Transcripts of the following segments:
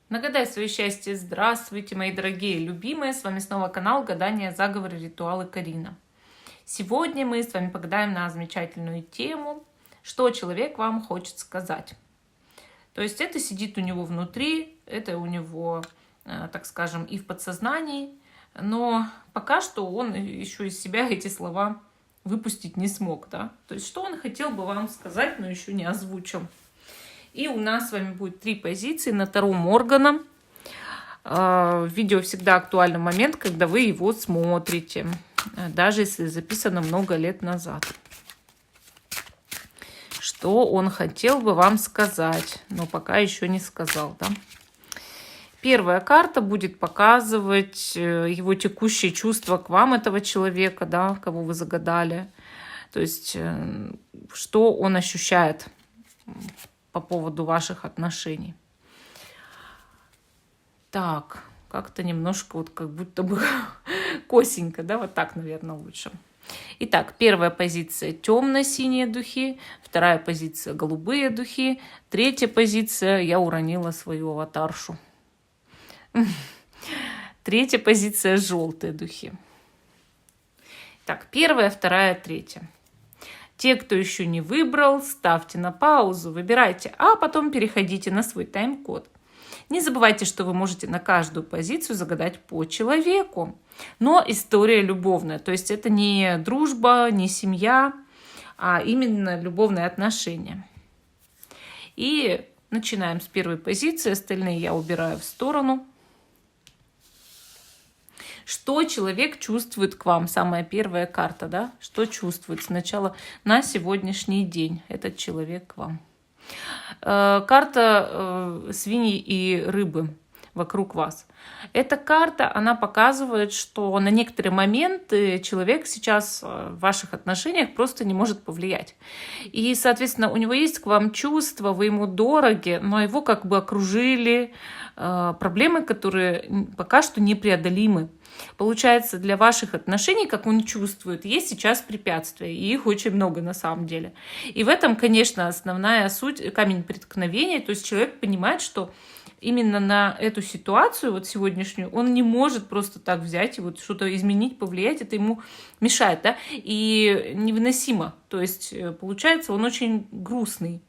Нагадай свое счастье. Здравствуйте, мои дорогие любимые. С вами снова канал Гадания, заговоры, ритуалы Карина. Сегодня мы с вами погадаем на замечательную тему, что человек вам хочет сказать. То есть это сидит у него внутри, это у него, так скажем, и в подсознании, но пока что он еще из себя эти слова выпустить не смог, да? То есть что он хотел бы вам сказать, но еще не озвучил. И у нас с вами будет 3 позиции на Таро Моргана. Видео всегда актуальный момент, когда вы его смотрите, даже если записано много лет назад. Что он хотел бы вам сказать, но пока еще не сказал, да? Первая карта будет показывать его текущие чувства к вам, этого человека, да, кого вы загадали. То есть, что он ощущает по поводу ваших отношений. Так, как-то немножко вот как будто бы косенько, да, вот так, наверное, лучше. Итак, первая позиция темно-синие духи, вторая позиция голубые духи, третья позиция я уронила свою аватаршу. Третья позиция желтые духи. Так, первая, вторая, третья. Те, кто еще не выбрал, ставьте на паузу, выбирайте, а потом переходите на свой тайм-код. Не забывайте, что вы можете на каждую позицию загадать по человеку. Но история любовная, то есть это не дружба, не семья, а именно любовные отношения. И начинаем с первой позиции, остальные я убираю в сторону. Что человек чувствует к вам? Самая первая карта, да? Что чувствует сначала на сегодняшний день этот человек к вам? Карта свиньи и рыбы вокруг вас. Эта карта, она показывает, что на некоторые моменты человек сейчас в ваших отношениях просто не может повлиять. И, соответственно, у него есть к вам чувства, вы ему дороги, но его как бы окружили проблемы, которые пока что непреодолимы. Получается, для ваших отношений, как он чувствует, есть сейчас препятствия, и их очень много на самом деле. И в этом, конечно, основная суть, камень преткновения, то есть человек понимает, что именно на эту ситуацию, вот сегодняшнюю, он не может просто так взять и вот что-то изменить, повлиять, это ему мешает, да, и невыносимо. То есть, получается, он очень грустный,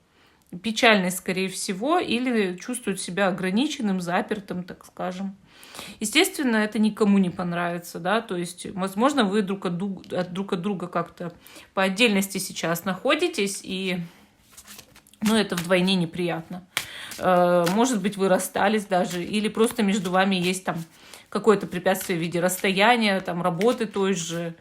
печальный, скорее всего, или чувствует себя ограниченным, запертым, так скажем. Естественно, это никому не понравится, да, то есть, возможно, вы друг от друга как-то по отдельности сейчас находитесь, и, это вдвойне неприятно. Может быть, вы расстались даже, или просто между вами есть там какое-то препятствие в виде расстояния, там, работы той же,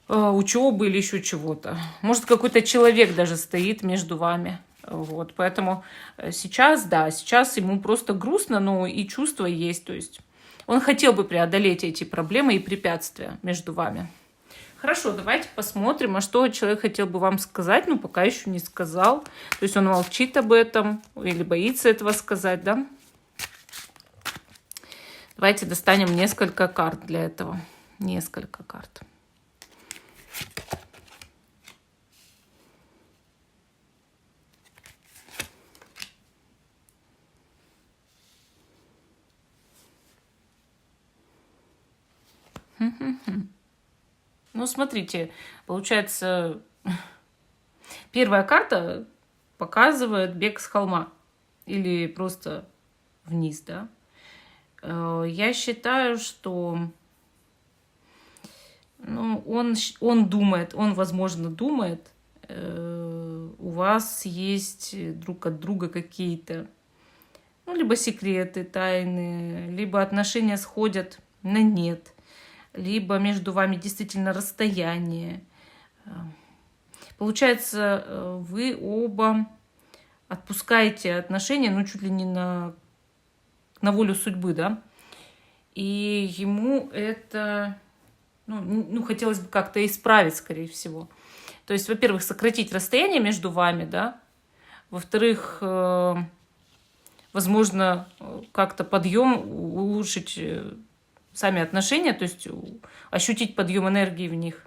учебы или еще чего-то. Может, какой-то человек даже стоит между вами. Вот, поэтому сейчас, да, сейчас ему просто грустно, но и чувства есть, то есть он хотел бы преодолеть эти проблемы и препятствия между вами. Хорошо, давайте посмотрим, а что человек хотел бы вам сказать, но пока еще не сказал. То есть он молчит об этом или боится этого сказать, да? Давайте достанем несколько карт для этого. Несколько карт. Смотрите, получается, первая карта показывает бег с холма или просто вниз, да. Я считаю, что он думает, он, возможно, думает, у вас есть друг от друга какие-то, либо секреты, тайны, либо отношения сходят на нет, либо между вами действительно расстояние. Получается, вы оба отпускаете отношения, чуть ли не на волю судьбы, да? И ему это, хотелось бы как-то исправить, скорее всего. То есть, во-первых, сократить расстояние между вами, да? Во-вторых, возможно, как-то подъем улучшить сами отношения, то есть ощутить подъем энергии в них.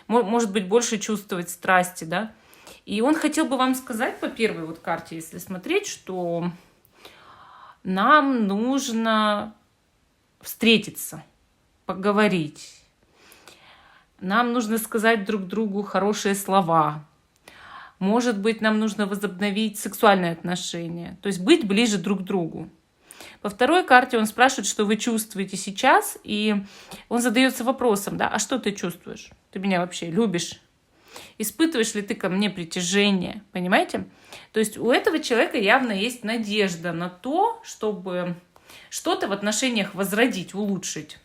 Может быть, больше чувствовать страсти, да. И он хотел бы вам сказать по первой вот карте, если смотреть, что нам нужно встретиться, поговорить. Нам нужно сказать друг другу хорошие слова. Может быть, нам нужно возобновить сексуальные отношения. То есть быть ближе друг к другу. По второй карте он спрашивает, что вы чувствуете сейчас, и он задается вопросом, да, а что ты чувствуешь? Ты меня вообще любишь? Испытываешь ли ты ко мне притяжение? Понимаете? То есть у этого человека явно есть надежда на то, чтобы что-то в отношениях возродить, улучшить.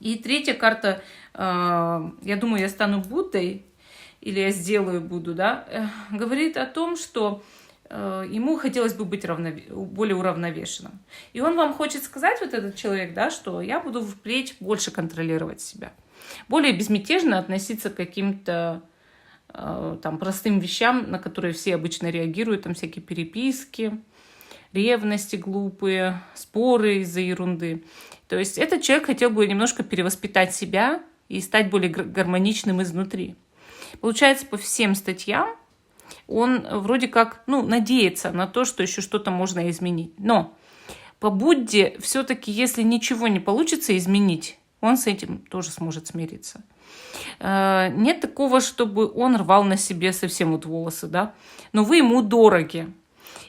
И третья карта, я думаю, я стану Буддой, или я сделаю Будду, да, говорит о том, что ему хотелось бы быть более уравновешенным. И он вам хочет сказать, вот этот человек, да, что я буду впредь больше контролировать себя, более безмятежно относиться к каким-то там простым вещам, на которые все обычно реагируют, там всякие переписки, ревности глупые, споры из-за ерунды. То есть этот человек хотел бы немножко перевоспитать себя и стать более гармоничным изнутри. Получается, по всем статьям он вроде как, надеется на то, что еще что-то можно изменить. Но по Будде все-таки, если ничего не получится изменить, он с этим тоже сможет смириться. Нет такого, чтобы он рвал на себе совсем вот волосы, да, но вы ему дороги.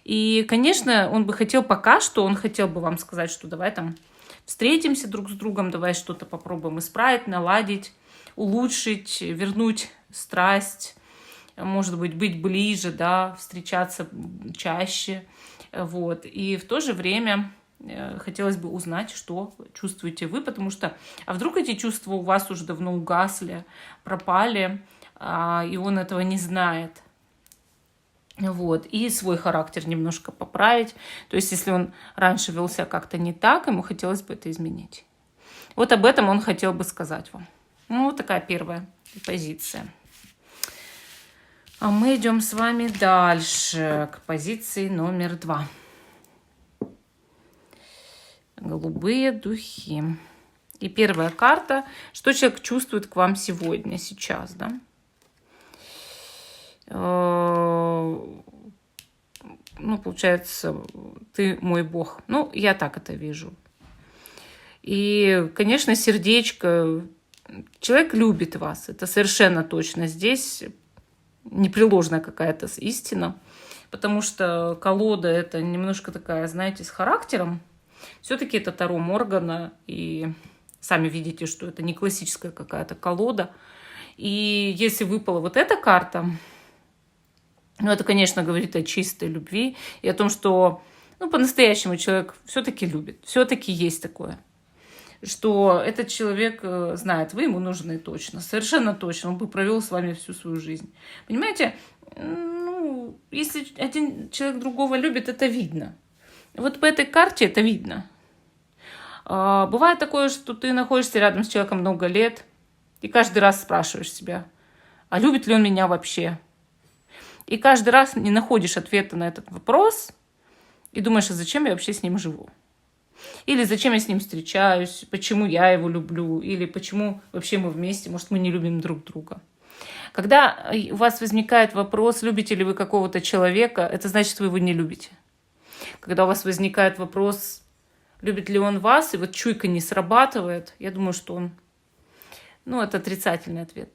И, конечно, он бы хотел пока что, он хотел бы вам сказать, что давай там встретимся друг с другом, давай что-то попробуем исправить, наладить, улучшить, вернуть страсть, может быть ближе, да, встречаться чаще. Вот. И в то же время хотелось бы узнать, что чувствуете вы, потому что, а вдруг эти чувства у вас уже давно угасли, пропали, и он этого не знает. Вот. И свой характер немножко поправить. То есть, если он раньше вел себя как-то не так, ему хотелось бы это изменить. Вот об этом он хотел бы сказать вам. Вот такая первая позиция. А мы идем с вами дальше, к позиции номер 2. Голубые духи. И первая карта. Что человек чувствует к вам сегодня, сейчас, да? Получается, ты мой Бог. Я так это вижу. И, конечно, сердечко. Человек любит вас. Это совершенно точно. Здесь непреложная какая-то истина. Потому что колода это немножко такая, знаете, с характером. Все-таки это Таро Моргана. И сами видите, что это не классическая какая-то колода. И если выпала вот эта карта, это, конечно, говорит о чистой любви и о том, что по-настоящему человек все-таки любит. Все-таки есть такое. Что этот человек знает, вы ему нужны точно, совершенно точно. Он бы провел с вами всю свою жизнь. Понимаете, если один человек другого любит, это видно. Вот по этой карте это видно. Бывает такое, что ты находишься рядом с человеком много лет и каждый раз спрашиваешь себя, а любит ли он меня вообще? И каждый раз не находишь ответа на этот вопрос и думаешь, а зачем я вообще с ним живу? Или зачем я с ним встречаюсь, почему я его люблю, или почему вообще мы вместе, может, мы не любим друг друга. Когда у вас возникает вопрос, любите ли вы какого-то человека, это значит, вы его не любите. Когда у вас возникает вопрос, любит ли он вас, и вот чуйка не срабатывает, я думаю, что он, это отрицательный ответ.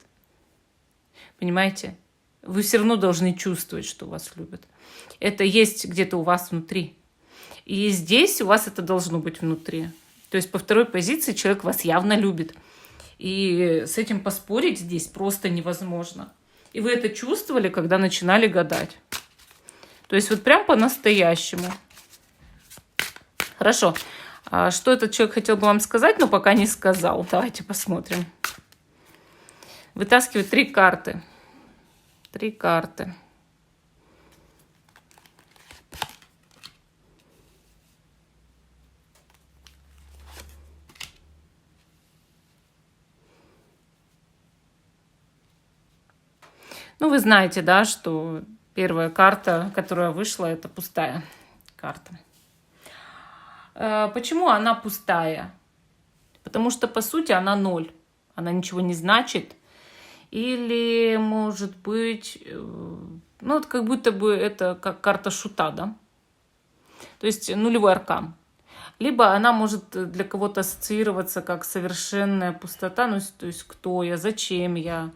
Понимаете? Вы все равно должны чувствовать, что вас любят. Это есть где-то у вас внутри. И здесь у вас это должно быть внутри. То есть по второй позиции человек вас явно любит. И с этим поспорить здесь просто невозможно. И вы это чувствовали, когда начинали гадать. То есть вот прям по-настоящему. Хорошо. А что этот человек хотел бы вам сказать, но пока не сказал? Давайте посмотрим. Вытаскиваю 3 карты. 3 карты. Вы знаете, да, что первая карта, которая вышла, это пустая карта. Почему она пустая? Потому что, по сути, она 0. Она ничего не значит. Или, может быть, как будто бы это как карта шута, да? То есть нулевой аркан. Либо она может для кого-то ассоциироваться как совершенная пустота, ну, то есть кто я, зачем я,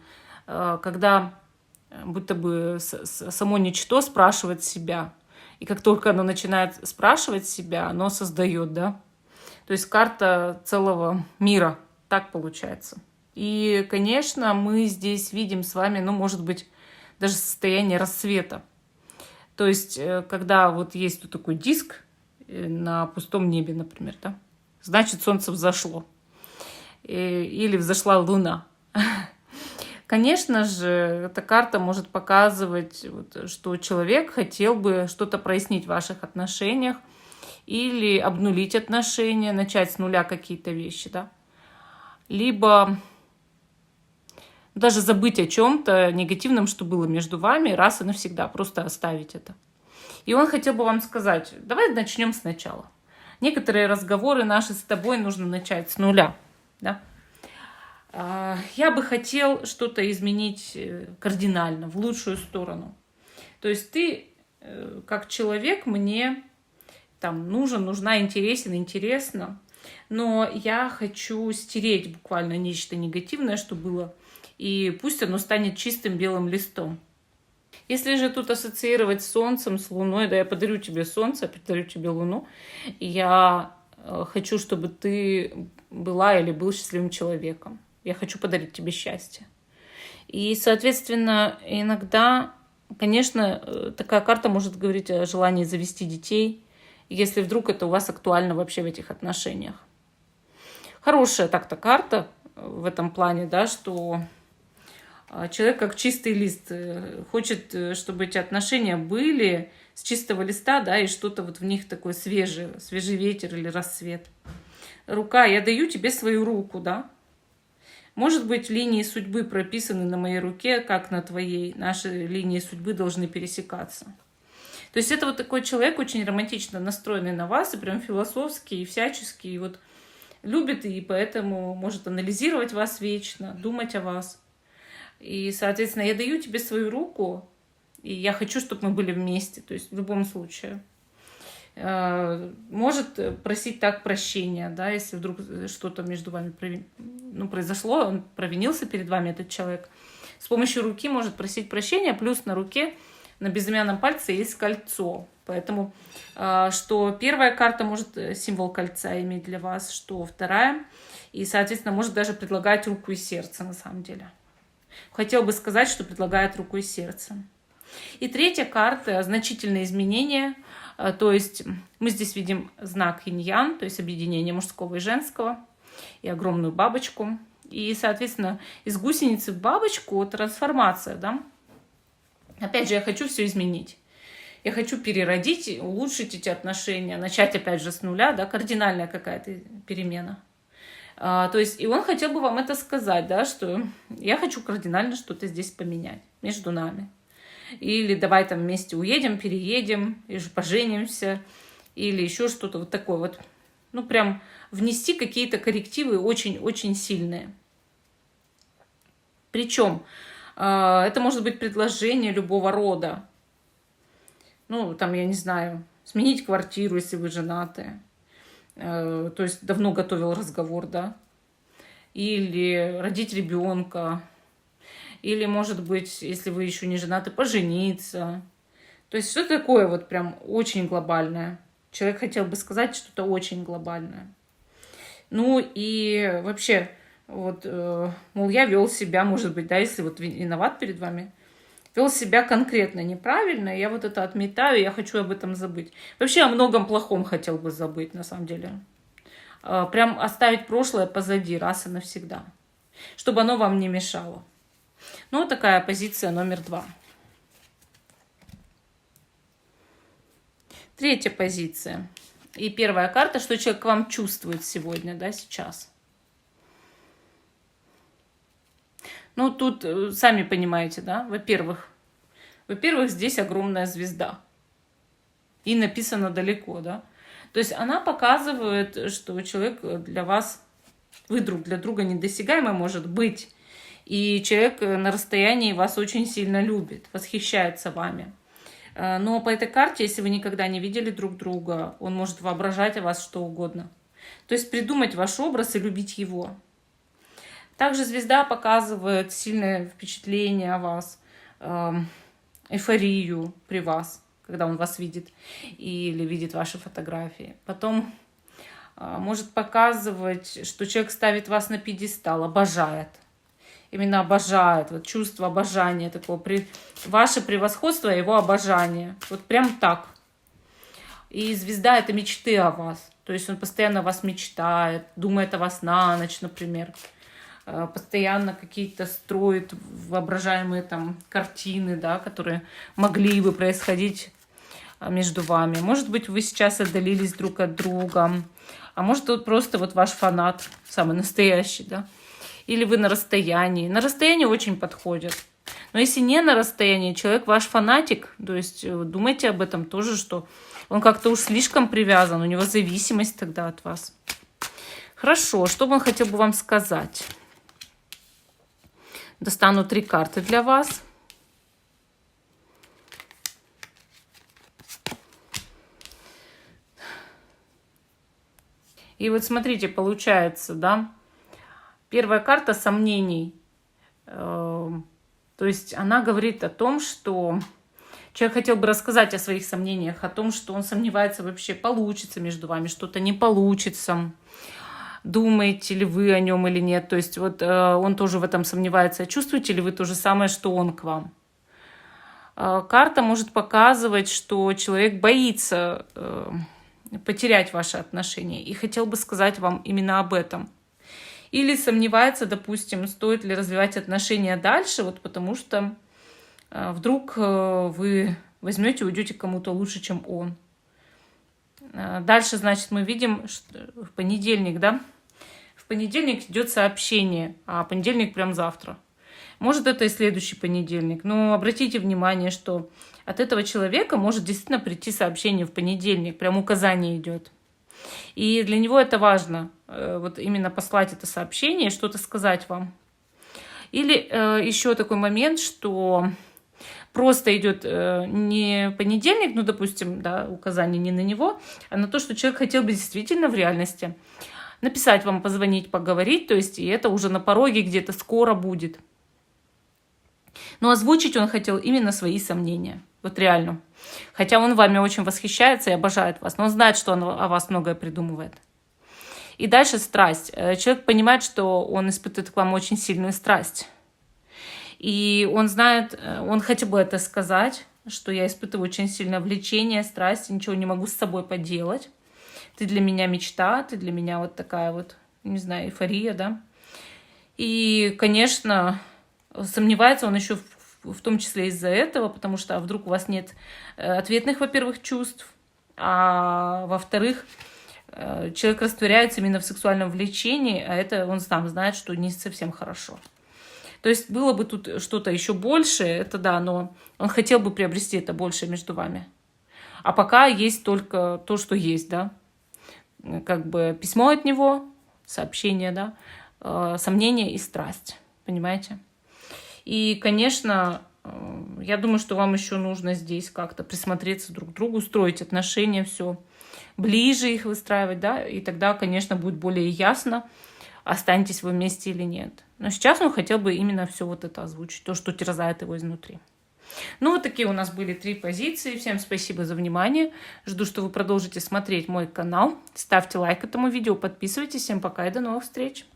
когда будто бы само ничто спрашивает себя. И как только оно начинает спрашивать себя, оно создает, да. То есть карта целого мира, так получается. И, конечно, мы здесь видим с вами, ну, может быть, даже состояние рассвета. То есть, когда вот есть вот такой диск на пустом небе, например, да, значит, солнце взошло. Или взошла луна. Конечно же, эта карта может показывать, что человек хотел бы что-то прояснить в ваших отношениях или обнулить отношения, начать с нуля какие-то вещи, да. Либо даже забыть о чем-то негативном, что было между вами, раз и навсегда, просто оставить это. И он хотел бы вам сказать, давай начнем сначала. Некоторые разговоры наши с тобой нужно начать с нуля, да. Я бы хотел что-то изменить кардинально, в лучшую сторону. То есть ты, как человек, мне там нужна, интересно, но я хочу стереть буквально нечто негативное, что было, и пусть оно станет чистым белым листом. Если же тут ассоциировать с Солнцем, с Луной, да, я подарю тебе Солнце, подарю тебе Луну, и я хочу, чтобы ты была или был счастливым человеком. Я хочу подарить тебе счастье. И, соответственно, иногда, конечно, такая карта может говорить о желании завести детей, если вдруг это у вас актуально вообще в этих отношениях. Хорошая так-то карта в этом плане, да, что человек как чистый лист хочет, чтобы эти отношения были с чистого листа, да, и что-то вот в них такое свежий ветер или рассвет. Рука, я даю тебе свою руку, да. Может быть, линии судьбы прописаны на моей руке, как на твоей. Наши линии судьбы должны пересекаться. То есть это вот такой человек, очень романтично настроенный на вас, и прям философский, и всяческий, и вот любит, и поэтому может анализировать вас вечно, думать о вас. И, соответственно, я даю тебе свою руку, и я хочу, чтобы мы были вместе, то есть в любом случае. Может просить так прощения, да, если вдруг что-то между вами произошло, он провинился перед вами, этот человек. С помощью руки может просить прощения, плюс на руке, на безымянном пальце есть кольцо. Поэтому, что первая карта может символ кольца иметь для вас, что вторая, и, соответственно, может даже предлагать руку и сердце на самом деле. Хотел бы сказать, что предлагает руку и сердце. И третья карта – значительные изменения. То есть мы здесь видим знак инь-ян, то есть объединение мужского и женского, и огромную бабочку. И, соответственно, из гусеницы в бабочку трансформация, да. Опять же, я хочу все изменить. Я хочу переродить, улучшить эти отношения, начать опять же с нуля, да, кардинальная какая-то перемена. То есть, и он хотел бы вам это сказать, да, что я хочу кардинально что-то здесь поменять между нами. Или давай там вместе уедем, переедем, или же поженимся, или еще что-то вот такое вот. Ну, прям внести какие-то коррективы очень-очень сильные. Причем это может быть предложение любого рода. Ну, там, я не знаю, сменить квартиру, если вы женаты. То есть давно готовил разговор, да. Или родить ребенка. Или, может быть, если вы еще не женаты, пожениться. То есть что такое вот прям очень глобальное. Человек хотел бы сказать что-то очень глобальное. Ну и вообще, вот, мол, я вел себя, может быть, да, если вот виноват перед вами, вел себя конкретно неправильно, я вот это отметаю, я хочу об этом забыть. Вообще о многом плохом хотел бы забыть, на самом деле. Прям оставить прошлое позади раз и навсегда, чтобы оно вам не мешало. Ну, вот такая позиция номер 2. Третья позиция. И первая карта, что человек к вам чувствует сегодня, да, сейчас. Ну, тут сами понимаете, да, во-первых, здесь огромная звезда. И написано далеко, да. То есть она показывает, что человек для вас, вы друг для друга недосягаемый может быть. И человек на расстоянии вас очень сильно любит, восхищается вами. Но по этой карте, если вы никогда не видели друг друга, он может воображать о вас что угодно. То есть придумать ваш образ и любить его. Также звезда показывает сильное впечатление о вас, эйфорию при вас, когда он вас видит или видит ваши фотографии. Потом может показывать, что человек ставит вас на пьедестал, обожает. Именно обожает, вот чувство обожания такого, ваше превосходство, его обожание. Вот прям так. И звезда — это мечты о вас. То есть он постоянно о вас мечтает, думает о вас на ночь, например. Постоянно какие-то строит воображаемые там картины, да, которые могли бы происходить между вами. Может быть, вы сейчас отдалились друг от друга, а может, вот просто вот ваш фанат, самый настоящий, да, или вы на расстоянии. На расстоянии очень подходит. Но если не на расстоянии, человек ваш фанатик, то есть думайте об этом тоже, что он как-то уж слишком привязан, у него зависимость тогда от вас. Хорошо, что бы он хотел бы вам сказать? Достану 3 карты для вас. И вот смотрите, получается, да, первая карта сомнений. То есть она говорит о том, что человек хотел бы рассказать о своих сомнениях, о том, что он сомневается вообще, получится между вами, что-то не получится. Думаете ли вы о нем или нет. То есть вот он тоже в этом сомневается. Чувствуете ли вы то же самое, что он к вам? Карта может показывать, что человек боится потерять ваши отношения и хотел бы сказать вам именно об этом. Или сомневается, допустим, стоит ли развивать отношения дальше, вот потому что вдруг вы возьмете и уйдете к кому-то лучше, чем он. Дальше, значит, мы видим, что в понедельник, да? В понедельник идет сообщение, а понедельник прям завтра. Может, это и следующий понедельник. Но обратите внимание, что от этого человека может действительно прийти сообщение в понедельник. Прям указание идет. И для него это важно. Вот именно послать это сообщение, что-то сказать вам. Или еще такой момент, что просто идет не понедельник, ну, допустим, да, указание не на него, а на то, что человек хотел бы действительно в реальности написать вам, позвонить, поговорить, то есть и это уже на пороге где-то скоро будет. Но озвучить он хотел именно свои сомнения, вот реально. Хотя он вами очень восхищается и обожает вас, но он знает, что он о вас многое придумывает. И дальше страсть. Человек понимает, что он испытывает к вам очень сильную страсть. И он знает, он хотел бы это сказать, что я испытываю очень сильное влечение, страсть, ничего не могу с собой поделать. Ты для меня мечта, ты для меня вот такая вот, не знаю, эйфория, да. И, конечно, сомневается он еще в том числе из-за этого, потому что вдруг у вас нет ответных, во-первых, чувств, а во-вторых, человек растворяется именно в сексуальном влечении, а это он сам знает, что не совсем хорошо. То есть было бы тут что-то еще большее, это да, но он хотел бы приобрести это большее между вами. А пока есть только то, что есть, да. Как бы письмо от него, сообщение, да, сомнение и страсть, понимаете? И, конечно, я думаю, что вам еще нужно здесь как-то присмотреться друг к другу, строить отношения, все ближе их выстраивать, да, и тогда, конечно, будет более ясно, останетесь вы вместе или нет. Но сейчас он хотел бы именно все вот это озвучить, то, что терзает его изнутри. Ну, вот такие у нас были 3 позиции. Всем спасибо за внимание. Жду, что вы продолжите смотреть мой канал. Ставьте лайк этому видео, подписывайтесь. Всем пока и до новых встреч.